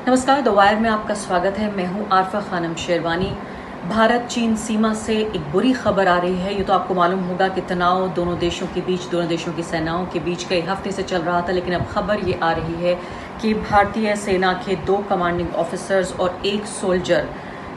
नमस्कार, the wire में आपका स्वागत है। मैं हूं आरफा खानम शेरवानी। भारत चीन सीमा से एक बुरी खबर आ रही है। ये तो आपको मालूम होगा कि तनाव दोनों देशों के बीच, दोनों देशों की सेनाओं के बीच कई हफ्ते से चल रहा था, लेकिन अब खबर ये आ रही है कि भारतीय सेना के 2 कमांडिंग ऑफिसर्स और 1 सोल्जर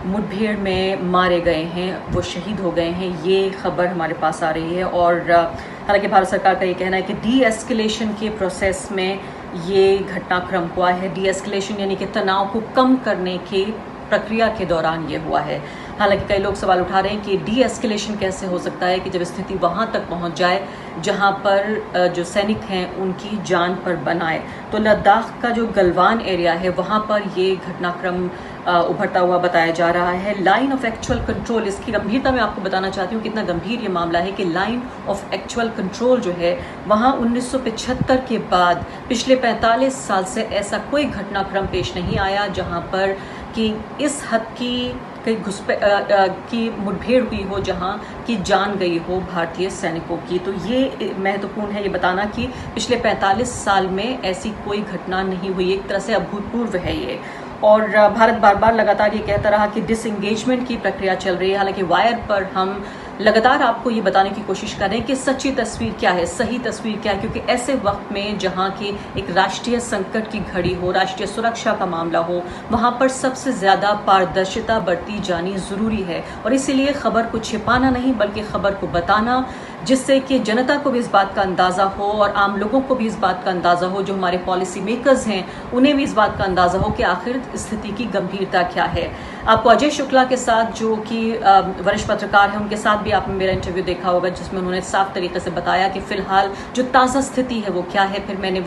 मुठभेड़ में मारे गए हैं, वो शहीद हो गए हैं। ये खबर हमारे पास आ रही है और हालांकि भारत सरकार का ये कहना है कि डी एस्केलेशन के प्रोसेस में ये घटनाक्रम हुआ है। डी एस्केलेशन यानी कि तनाव को कम करने की प्रक्रिया के दौरान ये हुआ है। हालांकि कई लोग सवाल उठा रहे हैं कि डी एस्केलेशन कैसे हो सकता है कि जब स्थिति वहां तक पहुंच जाए जहां पर जो सैनिक हैं उनकी जान पर बनाए। तो लद्दाख का जो गलवान एरिया है वहां पर ये घटनाक्रम उभरता हुआ बताया जा रहा है। लाइन ऑफ एक्चुअल कंट्रोल, इसकी गंभीरता मैं आपको बताना चाहती हूँ कितना गंभीर ये मामला है कि लाइन ऑफ एक्चुअल कंट्रोल जो है वहाँ 1975 के बाद पिछले 45 साल से ऐसा कोई घटनाक्रम पेश नहीं आया जहाँ पर कि इस हद की की मुठभेड़ हुई हो, जहां की जान गई हो भारतीय सैनिकों की। तो ये महत्वपूर्ण है ये बताना कि पिछले 45 साल में ऐसी कोई घटना नहीं हुई। एक तरह से अभूतपूर्व है ये। और भारत बार बार लगातार ये कहता रहा कि डिसएंगेजमेंट की प्रक्रिया चल रही है। हालांकि वायर पर हम लगातार आपको ये बताने की कोशिश कर रहे हैं कि सच्ची तस्वीर क्या है, सही तस्वीर क्या है, क्योंकि ऐसे वक्त में जहां की एक राष्ट्रीय संकट की घड़ी हो, राष्ट्रीय सुरक्षा का मामला हो, वहां पर सबसे ज्यादा पारदर्शिता बरती जानी जरूरी है। और इसीलिए खबर को छिपाना नहीं बल्कि खबर को बताना, जिससे कि जनता को भी इस बात का अंदाजा हो और आम लोगों को भी इस बात का अंदाजा हो, जो हमारे पॉलिसी मेकर्स हैं उन्हें भी इस बात का अंदाजा हो कि आखिर स्थिति की गंभीरता क्या है। आपको अजय शुक्ला के साथ, जो कि वरिष्ठ पत्रकार हैं, उनके साथ भी आपने मेरा इंटरव्यू देखा होगा जिसमें उन्होंने साफ तरीके से बताया कि फिलहाल जो ताज़ा स्थिति है वो क्या है। फिर मैंने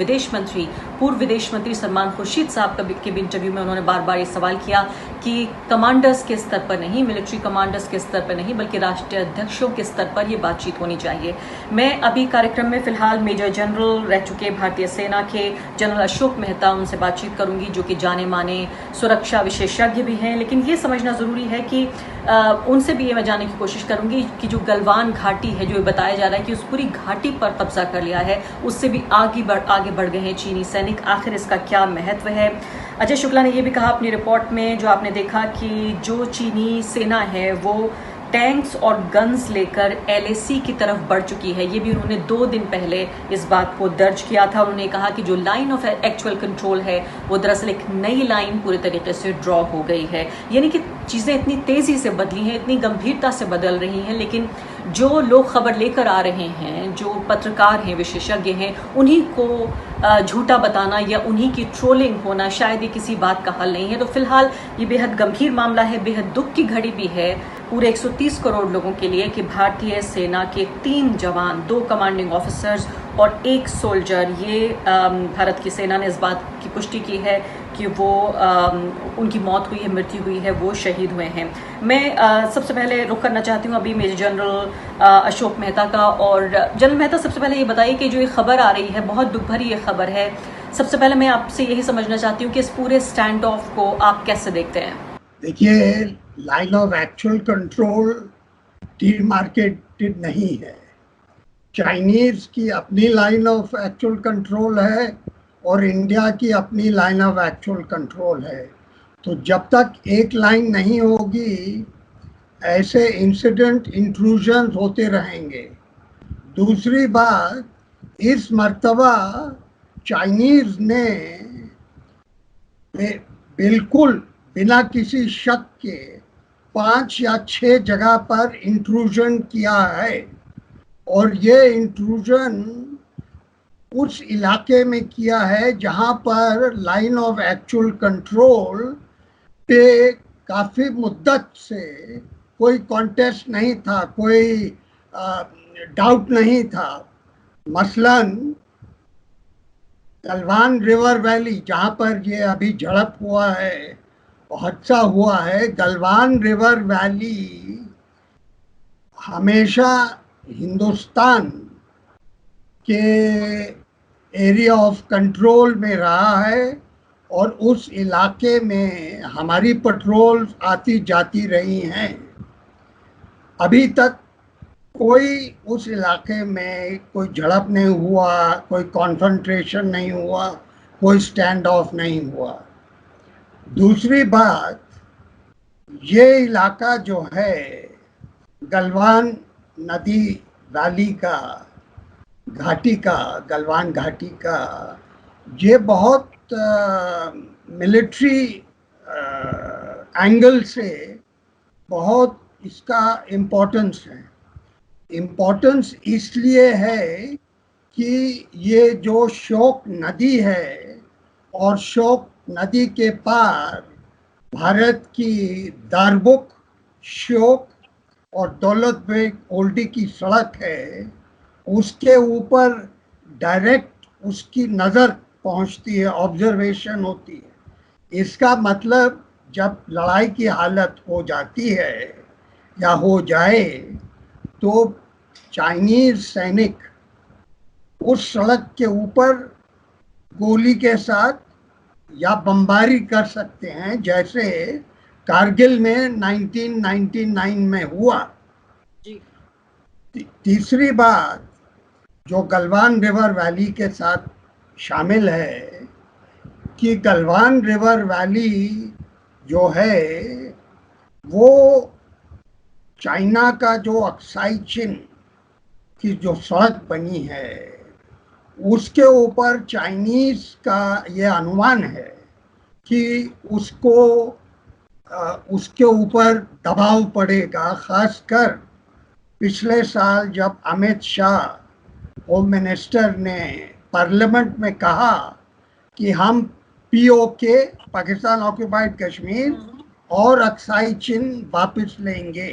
पूर्व विदेश मंत्री सलमान खुर्शीद साहब के भी इंटरव्यू में उन्होंने बार बार ये सवाल किया कि कमांडर्स के स्तर पर नहीं, मिलिट्री कमांडर्स के स्तर पर नहीं, बल्कि राष्ट्रीय अध्यक्षों के स्तर पर ये बातचीत होनी चाहिए। मैं अभी कार्यक्रम में फिलहाल मेजर जनरल रह चुके भारतीय सेना के जनरल अशोक मेहता, उनसे बातचीत करूंगी, जो कि जाने माने सुरक्षा विशेषज्ञ भी हैं। लेकिन ये समझना जरूरी है कि उनसे भी ये मैं जानने की कोशिश करूंगी कि जो गलवान घाटी है, जो बताया जा रहा है कि उस पूरी घाटी पर कब्जा कर लिया है, उससे भी आगे बढ़ गए हैं चीनी सैनिक। आखिर इसका क्या महत्व है? अजय शुक्ला ने यह भी कहा अपनी रिपोर्ट में, जो आपने देखा, कि जो चीनी सेना है वो टैंक्स और गन्स लेकर एलएसी की तरफ बढ़ चुकी है। ये भी उन्होंने 2 दिन पहले इस बात को दर्ज किया था। उन्होंने कहा कि जो लाइन ऑफ एक्चुअल कंट्रोल है वो दरअसल एक नई लाइन पूरे तरीके से ड्रॉ हो गई है। यानी कि चीज़ें इतनी तेज़ी से बदली हैं, इतनी गंभीरता से बदल रही हैं, लेकिन जो लोग खबर लेकर आ रहे हैं, जो पत्रकार हैं, विशेषज्ञ हैं, उन्हीं को झूठा बताना या उन्हीं की ट्रोलिंग होना शायद ही किसी बात का हल नहीं है। तो फिलहाल ये बेहद गंभीर मामला है, बेहद दुख की घड़ी भी है पूरे 130 करोड़ लोगों के लिए कि भारतीय सेना के 3 जवान, 2 कमांडिंग ऑफिसर्स और 1 सोल्जर, ये भारत की सेना ने इस बात की पुष्टि की है कि वो उनकी मौत हुई है, मृत्यु हुई है, वो शहीद हुए हैं। मैं सबसे पहले रुख करना चाहती हूँ अभी मेजर जनरल अशोक मेहता का। और जनरल मेहता, सबसे पहले ये बताइए कि जो ये खबर आ रही है, बहुत दुख भरी ये खबर है, सबसे पहले मैं आपसे यही समझना चाहती हूँ कि इस पूरे स्टैंड ऑफ को आप कैसे देखते हैं? देखिए, line of actual control demarcated नहीं है। चाइनीज की अपनी लाइन ऑफ एक्चुअल कंट्रोल है और इंडिया की अपनी लाइन ऑफ एक्चुअल कंट्रोल है। तो जब तक एक लाइन नहीं होगी, ऐसे इंसिडेंट इंट्रूजन होते रहेंगे। दूसरी बात, इस मर्तबा चाइनीज ने बिल्कुल बिना किसी शक के 5 या 6 जगह पर इंट्रूजन किया है, और ये इंट्रूजन उस इलाके में किया है जहां पर लाइन ऑफ एक्चुअल कंट्रोल पे काफ़ी मुद्दत से कोई कॉन्टेस्ट नहीं था, कोई डाउट नहीं था। मसलन गलवान रिवर वैली, जहाँ पर ये अभी झड़प हुआ है, हादसा हुआ है, गलवान रिवर वैली हमेशा हिंदुस्तान के एरिया ऑफ कंट्रोल में रहा है और उस इलाके में हमारी पेट्रोल आती जाती रही हैं। अभी तक कोई उस इलाके में कोई झड़प नहीं हुआ, कोई कॉन्फ्रंटेशन नहीं हुआ, कोई स्टैंड ऑफ नहीं हुआ। दूसरी बात, ये इलाका जो है गलवान नदी वैली का, घाटी का, गलवान घाटी का, ये बहुत मिलिट्री एंगल से बहुत इसका इम्पोर्टेंस है। इम्पोर्टेंस इसलिए है कि ये जो शोक नदी है और शोक नदी के पार भारत की दारबुक, श्योक और दौलत बेग ओल्डी की सड़क है, उसके ऊपर डायरेक्ट उसकी नज़र पहुंचती है, ऑब्जर्वेशन होती है। इसका मतलब जब लड़ाई की हालत हो जाती है या हो जाए तो चाइनीज सैनिक उस सड़क के ऊपर गोली के साथ या बमबारी कर सकते हैं, जैसे कारगिल में 1999 में हुआ। जी। तीसरी बात जो गलवान रिवर वैली के साथ शामिल है कि गलवान रिवर वैली जो है वो चाइना का जो अक्साई चिन की जो सड़क बनी है उसके ऊपर चाइनीज का ये अनुमान है कि उसके ऊपर दबाव पड़ेगा, खासकर पिछले साल जब अमित शाह होम मिनिस्टर ने पार्लियामेंट में कहा कि हम पीओके, पाकिस्तान ऑक्यूपाइड कश्मीर और अक्साई चिन वापस लेंगे,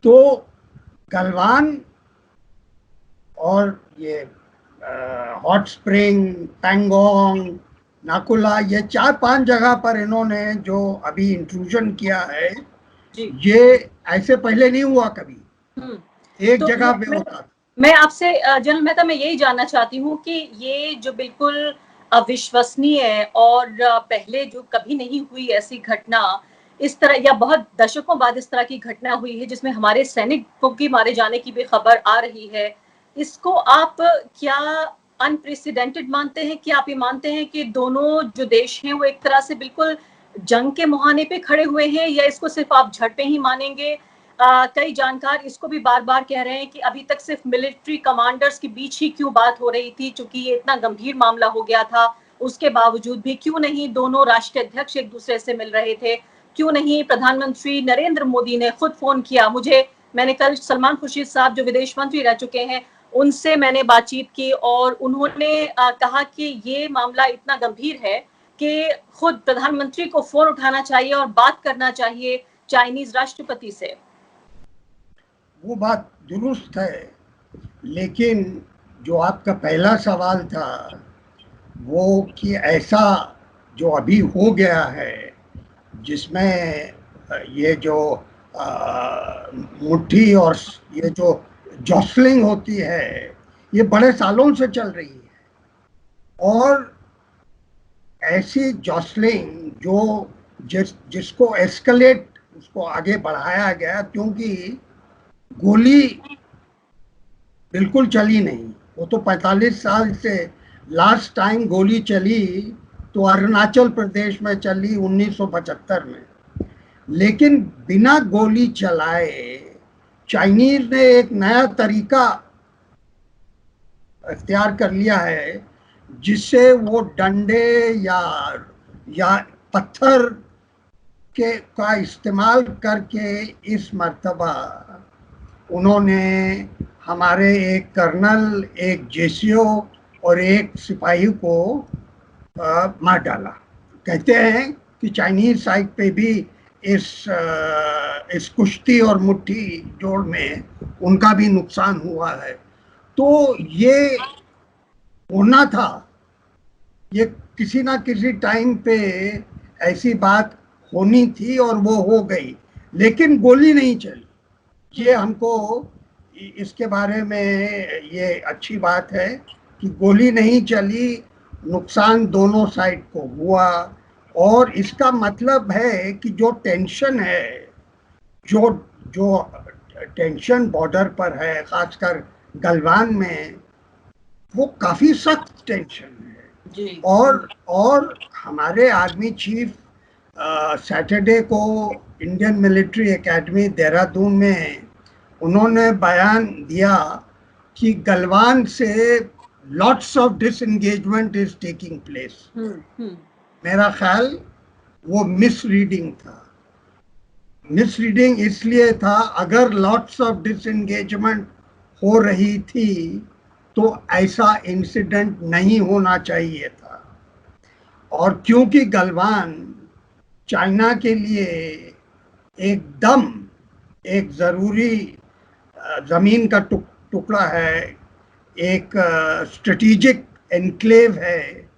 तो गलवान और ये हॉट स्प्रिंग, पैंगोंग, नाकुला, ये 4-5 जगह पर इन्होंने जो अभी इंट्रूजन किया है, जी। ये ऐसे पहले नहीं हुआ कभी, एक तो जगह पे होता था। मैं आपसे जनरल मेहता मैं यही जानना चाहती हूँ कि ये जो बिल्कुल अविश्वसनीय है और पहले जो कभी नहीं हुई ऐसी घटना, इस तरह या बहुत दशकों बाद इस तरह की घटना हुई है जिसमें हमारे सैनिकों की मारे जाने की भी खबर आ रही है, इसको आप क्या अनप्रेसिडेंटेड मानते हैं? कि आप ये मानते हैं कि दोनों जो देश हैं वो एक तरह से बिल्कुल जंग के मुहाने पे खड़े हुए हैं, या इसको सिर्फ आप झड़पें ही मानेंगे? कई जानकार इसको भी बार बार कह रहे हैं कि अभी तक सिर्फ मिलिट्री कमांडर्स के बीच ही क्यों बात हो रही थी, चूंकि ये इतना गंभीर मामला हो गया था, उसके बावजूद भी क्यों नहीं दोनों राष्ट्रीय अध्यक्ष एक दूसरे से मिल रहे थे, क्यों नहीं प्रधानमंत्री नरेंद्र मोदी ने खुद फोन किया मुझे? मैंने कल सलमान खुर्शीद साहब जो विदेश मंत्री रह चुके हैं उनसे मैंने बातचीत की और उन्होंने कहा कि ये मामला इतना गंभीर है कि खुद प्रधानमंत्री को फोन उठाना चाहिए और बात करना चाहिए चाइनीज राष्ट्रपति से। वो बात दुरुस्त है, लेकिन जो आपका पहला सवाल था वो कि ऐसा जो अभी हो गया है जिसमें ये जो मुट्ठी और ये जो जॉसलिंग होती है ये बड़े सालों से चल रही है, और ऐसी जॉसलिंग जो जिसको एस्केलेट, उसको आगे बढ़ाया गया, क्योंकि गोली बिल्कुल चली नहीं। वो तो 45 साल से लास्ट टाइम गोली चली तो अरुणाचल प्रदेश में चली 1975 में, लेकिन बिना गोली चलाए चाइनीज ने एक नया तरीका अख्तियार कर लिया है जिससे वो डंडे या पत्थर का इस्तेमाल करके इस मर्तबा उन्होंने हमारे एक कर्नल, एक जेसीओ और एक सिपाही को मार डाला। कहते हैं कि चाइनीज साइड पे भी इस कुश्ती और मुट्ठी जोड़ में उनका भी नुकसान हुआ है। तो ये होना था, ये किसी ना किसी टाइम पे ऐसी बात होनी थी और वो हो गई, लेकिन गोली नहीं चली। ये हमको इसके बारे में ये अच्छी बात है कि गोली नहीं चली, नुकसान दोनों साइड को हुआ, और इसका मतलब है कि जो टेंशन है, जो टेंशन बॉर्डर पर है, खासकर गलवान में, वो काफी सख्त टेंशन है। जी। और हमारे आर्मी चीफ सैटरडे को इंडियन मिलिट्री एकेडमी देहरादून में उन्होंने बयान दिया कि गलवान से lots of disengagement is taking place. हम्म। मेरा ख्याल वो मिस रीडिंग था। मिस रीडिंग इसलिए था, अगर लॉट्स ऑफ डिसएंगेजमेंट हो रही थी तो ऐसा इंसिडेंट नहीं होना चाहिए था। और क्योंकि गलवान चाइना के लिए एकदम एक ज़रूरी ज़मीन का टुकड़ा है, एक स्ट्रेटेजिक एनक्लेव है,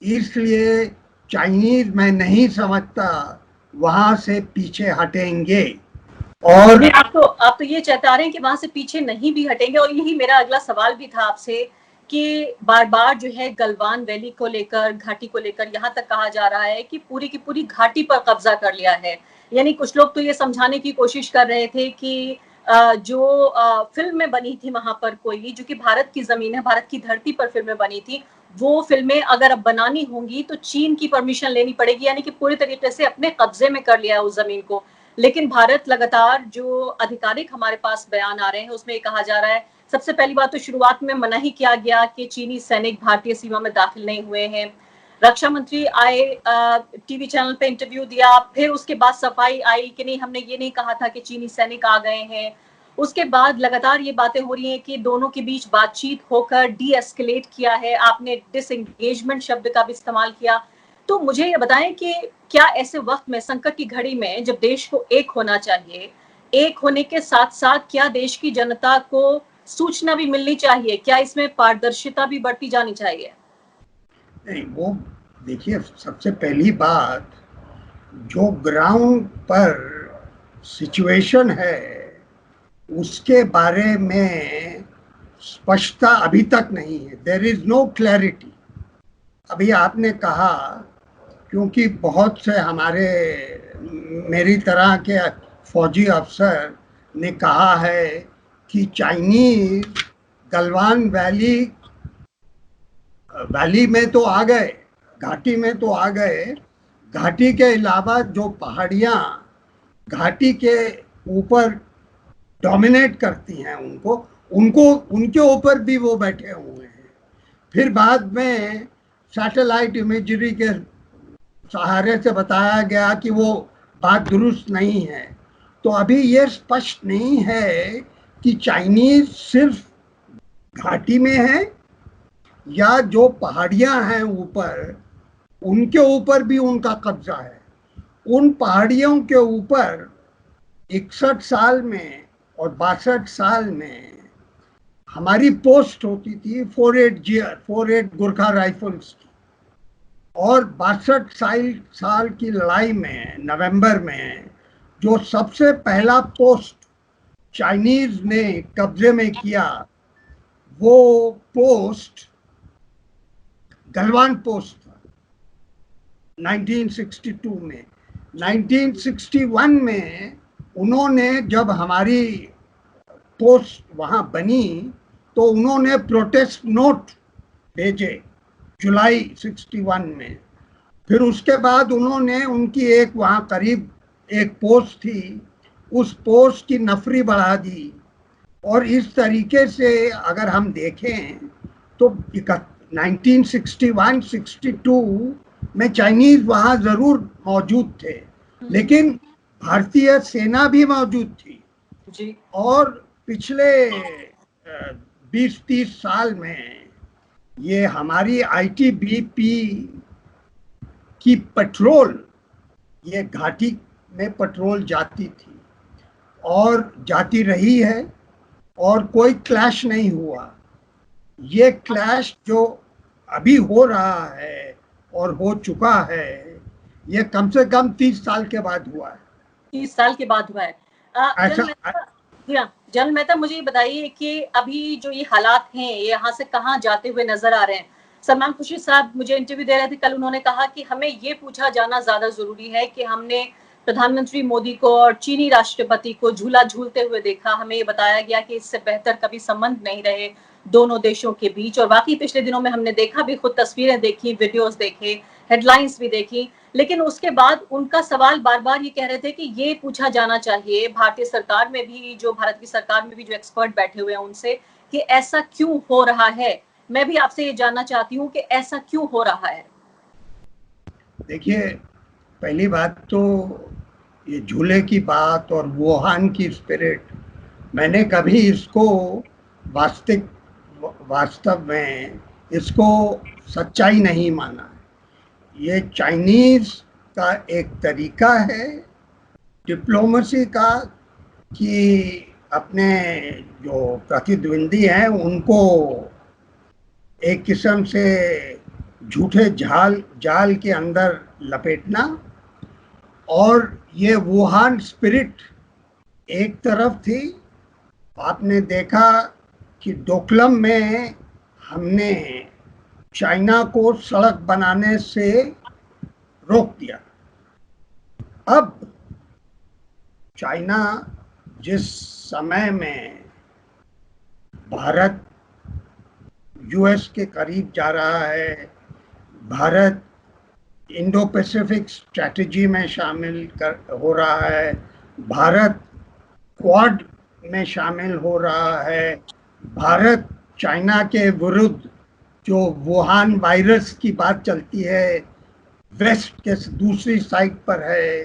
इसलिए चाइनीज मैं नहीं समझता वहां से पीछे हटेंगे। और आप तो ये चाहते रहे हैं कि वहां से पीछे नहीं भी हटेंगे, और यही मेरा अगला सवाल भी था आपसे कि बार बार जो है गलवान वैली को लेकर, घाटी को लेकर यहाँ तक कहा जा रहा है कि पूरी की पूरी घाटी पर कब्जा कर लिया है। यानी कुछ लोग तो ये समझाने की कोशिश कर रहे थे कि जो फिल्म में बनी थी वहां पर कोयली, जो कि भारत की जमीन है, भारत की धरती पर फिल्में बनी थी, वो फिल्में अगर अब बनानी होंगी तो चीन की परमिशन लेनी पड़ेगी, यानी कि पूरी तरीके से अपने कब्जे में कर लिया है उस जमीन को। लेकिन भारत लगातार, जो आधिकारिक हमारे पास बयान आ रहे हैं उसमें कहा जा रहा है, सबसे पहली बात तो शुरुआत में मना ही किया गया कि चीनी सैनिक भारतीय सीमा में दाखिल नहीं हुए हैं। रक्षा मंत्री आए, टीवी चैनल पे इंटरव्यू दिया, फिर उसके बाद सफाई आई कि नहीं, हमने ये नहीं कहा था कि चीनी सैनिक आ गए हैं। उसके बाद लगातार ये बातें हो रही हैं कि दोनों के बीच बातचीत होकर डी एस्केलेट किया है, आपने डिसएंगेजमेंट शब्द का भी इस्तेमाल किया। तो मुझे ये बताएं कि क्या ऐसे वक्त में, संकट की घड़ी में, जब देश को एक होना चाहिए, एक होने के साथ साथ क्या देश की जनता को सूचना भी मिलनी चाहिए, क्या इसमें पारदर्शिता भी बढ़ती जानी चाहिए? नहीं, वो देखिए, सबसे पहली बात, जो ग्राउंड पर सिचुएशन है उसके बारे में स्पष्टता अभी तक नहीं है। There is no clarity. अभी आपने कहा, क्योंकि बहुत से हमारे मेरी तरह के फौजी अफसर ने कहा है कि चाइनीज गलवान वैली में तो आ गए, घाटी में तो आ गए, घाटी के अलावा जो पहाड़ियाँ घाटी के ऊपर डोमिनेट करती हैं, उनको उनको उनके ऊपर भी वो बैठे हुए हैं। फिर बाद में सैटेलाइट इमेजरी के सहारे से बताया गया कि वो बात दुरुस्त नहीं है। तो अभी ये स्पष्ट नहीं है कि चाइनीज सिर्फ घाटी में है या जो पहाड़ियां हैं ऊपर, उनके ऊपर भी उनका कब्जा है। उन पहाड़ियों के ऊपर 61 साल में और 62 साल में हमारी पोस्ट होती थी 48 गोरखा राइफल्स की। और 62 साल की लड़ाई में नवंबर में जो सबसे पहला पोस्ट चाइनीज ने कब्जे में किया, वो पोस्ट गलवान पोस्ट था 1962 में। 1961 में उन्होंने, जब हमारी पोस्ट वहां बनी, तो उन्होंने प्रोटेस्ट नोट भेजे जुलाई 61 में। फिर उसके बाद उन्होंने उनकी एक वहां करीब एक पोस्ट थी, उस पोस्ट की नफरी बढ़ा दी। और इस तरीके से अगर हम देखें तो 1961-62 में चाइनीज वहां जरूर मौजूद थे, लेकिन भारतीय सेना भी मौजूद थी जी। और पिछले 20-30 साल में ये हमारी आईटीबीपी की पेट्रोल, ये घाटी में पेट्रोल जाती थी और जाती रही है और कोई क्लैश नहीं हुआ। ये क्लैश जो अभी हो रहा है और हो चुका है, ये कम से कम 30 साल के बाद हुआ है। 30 साल के बाद हुआ है। ऐसा जनरल मेहता, मुझे ये बताइए कि अभी जो ये हालात हैं, ये यहाँ से कहाँ जाते हुए नजर आ रहे हैं? सलमान खुर्शीद साहब मुझे इंटरव्यू दे रहे थे कल, उन्होंने कहा कि हमें ये पूछा जाना ज्यादा जरूरी है कि हमने प्रधानमंत्री मोदी को और चीनी राष्ट्रपति को झूला झूलते हुए देखा, हमें ये बताया गया कि इससे बेहतर कभी संबंध नहीं रहे, दोनों देशों के बीच। और वाकई पिछले दिनों में हमने देखा भी, खुद तस्वीरें देखी, वीडियोस देखे, हेडलाइंस भी देखी, लेकिन उसके बाद उनका सवाल बार बार ये कह रहे थे कि ये पूछा जाना चाहिए भारतीय सरकार में भी, जो भारत की सरकार में भी जो एक्सपर्ट बैठे हुए हैं उनसे, कि ऐसा क्यों हो रहा है। मैं भी आपसे ये जानना चाहती हूँ कि ऐसा क्यों हो रहा है। देखिए, पहली बात तो ये झूले की बात और वुहान की स्पिरिट, मैंने कभी इसको वास्तव में इसको सच्चाई नहीं माना। ये चाइनीज का एक तरीका है डिप्लोमेसी का कि अपने जो प्रतिद्वंदी हैं उनको एक किस्म से झूठे जाल के अंदर लपेटना। और ये वुहान स्पिरिट एक तरफ थी। आपने देखा कि डोकलम में हमने चाइना को सड़क बनाने से रोक दिया। अब चाइना जिस समय में भारत यूएस के करीब जा रहा है, भारत इंडो पैसिफिक स्ट्रैटेजी में शामिल हो रहा है, भारत क्वाड में शामिल हो रहा है, भारत चाइना के विरुद्ध जो वुहान वायरस की बात चलती है वेस्ट के दूसरी साइड पर है,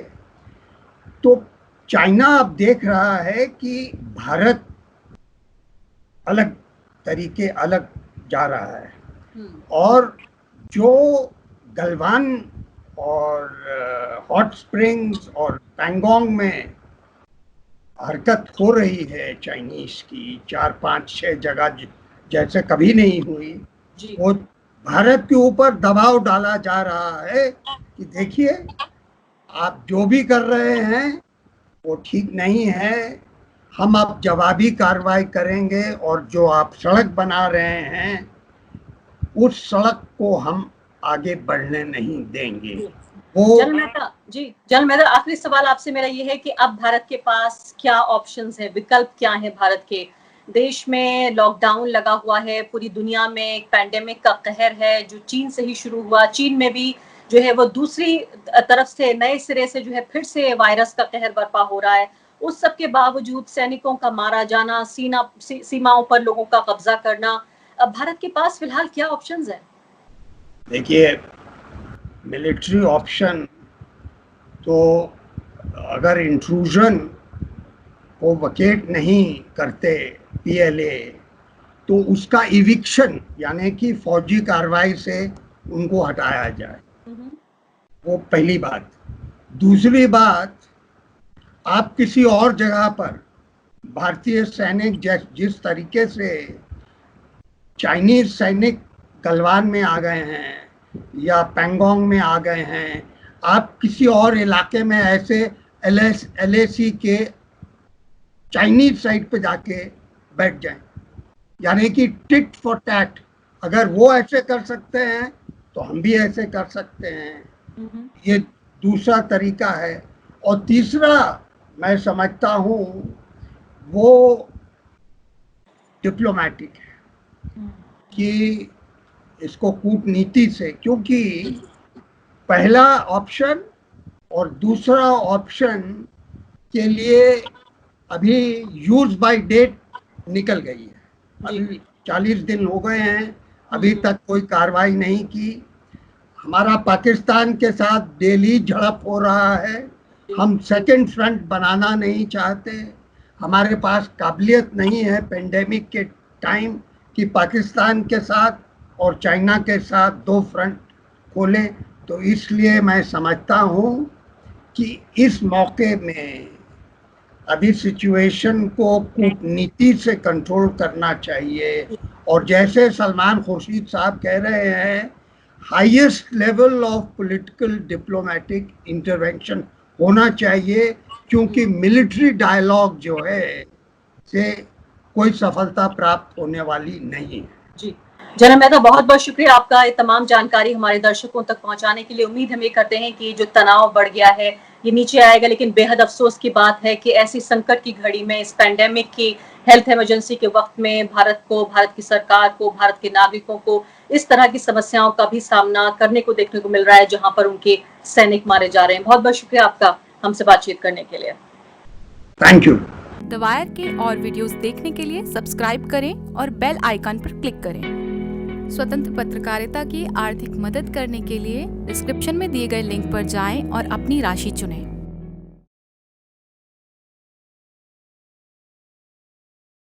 तो चाइना अब देख रहा है कि भारत अलग जा रहा है। और जो गलवान और हॉट स्प्रिंग्स और पैंगोंग में हरकत हो रही है चाइनीज की 4, 5, 6 जगह जैसे कभी नहीं हुई, वो भारत के ऊपर दबाव डाला जा रहा है कि देखिए आप जो भी कर रहे हैं वो ठीक नहीं है, हम अब जवाबी कार्रवाई करेंगे और जो आप सड़क बना रहे हैं उस सड़क को हम आगे बढ़ने नहीं देंगे। वो जनरल मेहता, आखिरी सवाल आपसे मेरा ये है कि अब भारत के पास क्या ऑप्शंस है, विकल्प क्या है भारत के? देश में लॉकडाउन लगा हुआ है, पूरी दुनिया में एक पैंडेमिक का कहर है जो चीन से ही शुरू हुआ। चीन में भी जो है वो दूसरी तरफ से नए सिरे से जो है फिर से वायरस का कहर बर्पा हो रहा है। उस सब के बावजूद सैनिकों का मारा जाना, सीमाओं पर लोगों का कब्जा करना, अब भारत के पास फिलहाल क्या ऑप्शंस है? देखिए, मिलिट्री ऑप्शन तो अगर इंट्रूजन को वकेट नहीं करते पीएलए तो उसका इविक्शन यानी कि फौजी कार्रवाई से उनको हटाया जाए, वो पहली बात। दूसरी बात, आप किसी और जगह पर भारतीय सैनिक जिस तरीके से चाइनीज सैनिक गलवान में आ गए हैं या पैंगोंग में आ गए हैं, आप किसी और इलाके में ऐसे एलएसी के चाइनीज साइड पे जाके बैठ जाएं, यानी कि टिट फॉर टैट। अगर वो ऐसे कर सकते हैं तो हम भी ऐसे कर सकते हैं, ये दूसरा तरीका है। और तीसरा मैं समझता हूँ वो डिप्लोमेटिक है कि इसको कूटनीति से, क्योंकि पहला ऑप्शन और दूसरा ऑप्शन के लिए अभी यूज बाय डेट निकल गई है। अभी 40 दिन हो गए हैं, अभी तक कोई कार्रवाई नहीं की। हमारा पाकिस्तान के साथ डेली झड़प हो रहा है, हम सेकंड फ्रंट बनाना नहीं चाहते। हमारे पास काबिलियत नहीं है पेंडेमिक के टाइम कि पाकिस्तान के साथ और चाइना के साथ 2 फ्रंट खोलें। तो इसलिए मैं समझता हूँ कि इस मौके में अभी सिचुएशन को कूटनीति से कंट्रोल करना चाहिए। और जैसे सलमान खुर्शीद साहब कह रहे हैं, highest level of political diplomatic intervention होना चाहिए, क्योंकि मिलिट्री डायलॉग जो है से कोई सफलता प्राप्त होने वाली नहीं है। जी जनरल मेहता, बहुत बहुत शुक्रिया आपका ये तमाम जानकारी हमारे दर्शकों तक पहुंचाने के लिए। उम्मीद हम ये करते हैं कि जो तनाव बढ़ गया है ये नीचे आएगा, लेकिन बेहद अफसोस की बात है कि ऐसी संकट की घड़ी में, इस पैंडेमिक की हेल्थ इमरजेंसी के वक्त में भारत को, भारत की सरकार को, भारत के नागरिकों को इस तरह की समस्याओं का भी सामना करने को देखने को मिल रहा है, जहां पर उनके सैनिक मारे जा रहे हैं। बहुत बहुत शुक्रिया आपका हमसे बातचीत करने के लिए। Thank you. द वायर के और वीडियोस देखने के लिए सब्सक्राइब करें और बेल आइकन पर क्लिक करें। स्वतंत्र पत्रकारिता की आर्थिक मदद करने के लिए डिस्क्रिप्शन में दिए गए लिंक पर जाएं और अपनी राशि चुनें।